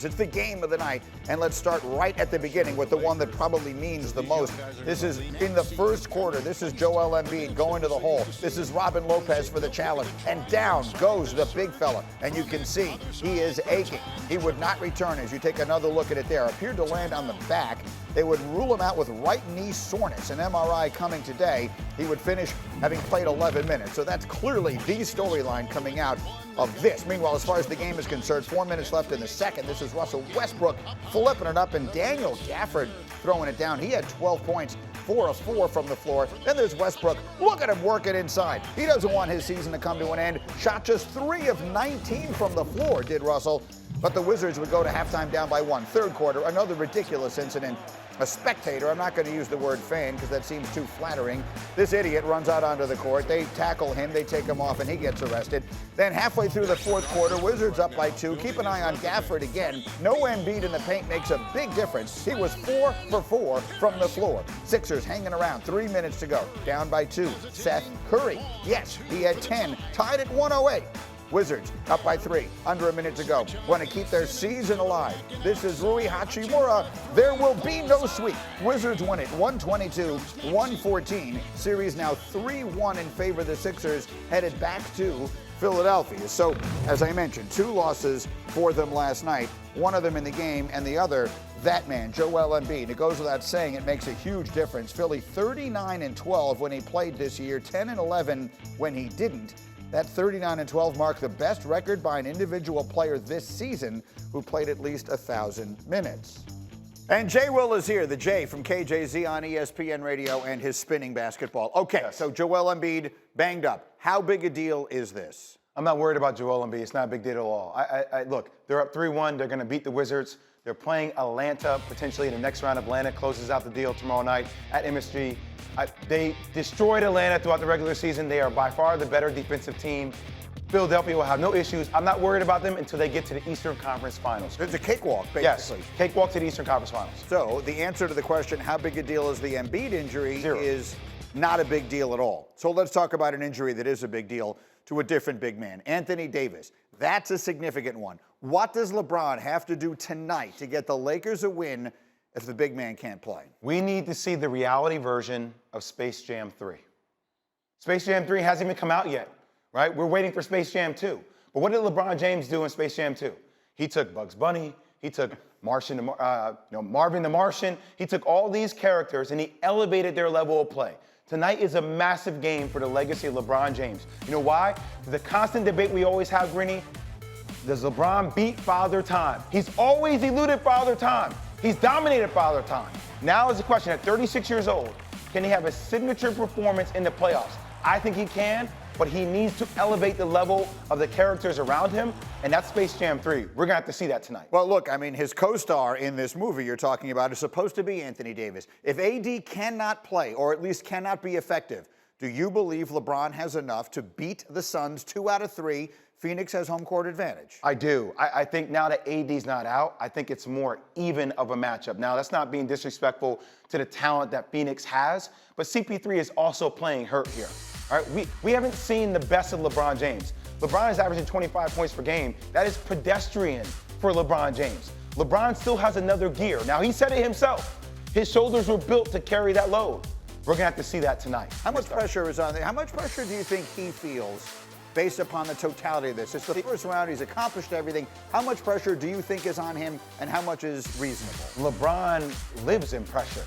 It's the game of the night, and let's start right at the beginning with the one that probably means the most. This is in the first quarter. This is Joel Embiid going to the hole. This is Robin Lopez for the challenge, and down goes the big fella, and you can see he is aching. He would not return. As you take another look at it there, appeared to land on the back. They would rule him out with right knee soreness. An MRI coming today. He would finish having played 11 minutes. So that's clearly the storyline coming out of this. Meanwhile, as far as the game is concerned, 4 minutes left in the second. This is Russell Westbrook flipping it up, and Daniel Gafford throwing it down. He had 12 points, 4 of 4 from the floor. Then there's Westbrook. Look at him working inside. He doesn't want his season to come to an end. Shot just 3 of 19 from the floor, did Russell. But the Wizards would go to halftime down by 1. Third quarter, another ridiculous incident. A spectator, I'm not going to use the word fan because that seems too flattering. This idiot runs out onto the court. They tackle him. They take him off, and he gets arrested. Then halfway through the fourth quarter, Wizards up by 2. Keep an eye on Gafford again. No Embiid in the paint makes a big difference. He was 4 for 4 from the floor. Sixers hanging around. 3 minutes to go. Down by 2. Seth Curry. Yes, he had 10. Tied at 108. Wizards up by 3, under a minute to go. Want to keep their season alive. This is Rui Hachimura. There will be no sweep. Wizards win it 122-114. Series now 3-1 in favor of the Sixers, headed back to Philadelphia. So, as I mentioned, 2 losses for them last night. One of them in the game, and the other, that man, Joel Embiid. It goes without saying, it makes a huge difference. Philly 39-12 when he played this year, 10-11 when he didn't. That 39-12 marked the best record by an individual player this season who played at least 1,000 minutes. And Jay Will is here, the J from KJZ on ESPN Radio and his spinning basketball. Okay, so Joel Embiid banged up. How big a deal is this? I'm not worried about Joel Embiid. It's not a big deal at all. Look, they're up 3-1. They're going to beat the Wizards. They're playing Atlanta potentially in the next round. Atlanta closes out the deal tomorrow night at MSG. They destroyed Atlanta throughout the regular season. They are by far the better defensive team. Philadelphia will have no issues. I'm not worried about them until they get to the Eastern Conference Finals. It's a cakewalk, basically. Yes, cakewalk to the Eastern Conference Finals. So the answer to the question, how big a deal is the Embiid injury, is not a big deal at all. So let's talk about an injury that is a big deal to a different big man, Anthony Davis. That's a significant one. What does LeBron have to do tonight to get the Lakers a win if the big man can't play? We need to see the reality version of Space Jam 3. Space Jam 3 hasn't even come out yet, right? We're waiting for Space Jam 2. But what did LeBron James do in Space Jam 2? He took Bugs Bunny, he took Marvin the Martian, he took all these characters and he elevated their level of play. Tonight is a massive game for the legacy of LeBron James. You know why? The constant debate we always have, Greeny, does LeBron beat Father Time? He's always eluded Father Time. He's dominated Father Time. Now is the question, at 36 years old, can he have a signature performance in the playoffs? I think he can, but he needs to elevate the level of the characters around him, and that's Space Jam 3. We're gonna have to see that tonight. Well, look, I mean, his co-star in this movie you're talking about is supposed to be Anthony Davis. If AD cannot play, or at least cannot be effective, do you believe LeBron has enough to beat the Suns 2 out of 3? Phoenix has home court advantage. I do. I think now that AD's not out, I think it's more even of a matchup. Now, that's not being disrespectful to the talent that Phoenix has, but CP3 is also playing hurt here. All right, we haven't seen the best of LeBron James. LeBron is averaging 25 points per game. That is pedestrian for LeBron James. LeBron still has another gear. Now, he said it himself. His shoulders were built to carry that load. We're gonna have to see that tonight. How much pressure is on there? How much pressure do you think he feels based upon the totality of this? It's the first round. He's accomplished everything. How much pressure do you think is on him, and how much is reasonable? LeBron lives in pressure.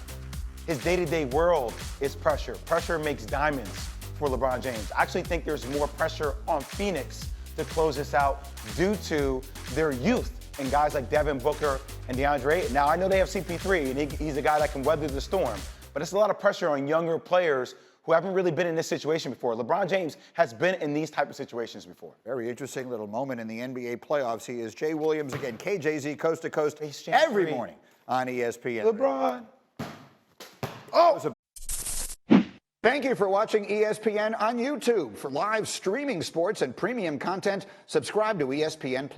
His day-to-day world is pressure. Pressure makes diamonds for LeBron James. I actually think there's more pressure on Phoenix to close this out due to their youth and guys like Devin Booker and DeAndre Ayton. Now, I know they have CP3, and he's a guy that can weather the storm, but it's a lot of pressure on younger players who haven't really been in this situation before. LeBron James has been in these type of situations before. Very interesting little moment in the NBA playoffs. He is Jay Williams again, KJZ, coast to coast, every morning on ESPN. LeBron. Thank you for watching ESPN on YouTube. For live streaming sports and premium content, subscribe to ESPN+.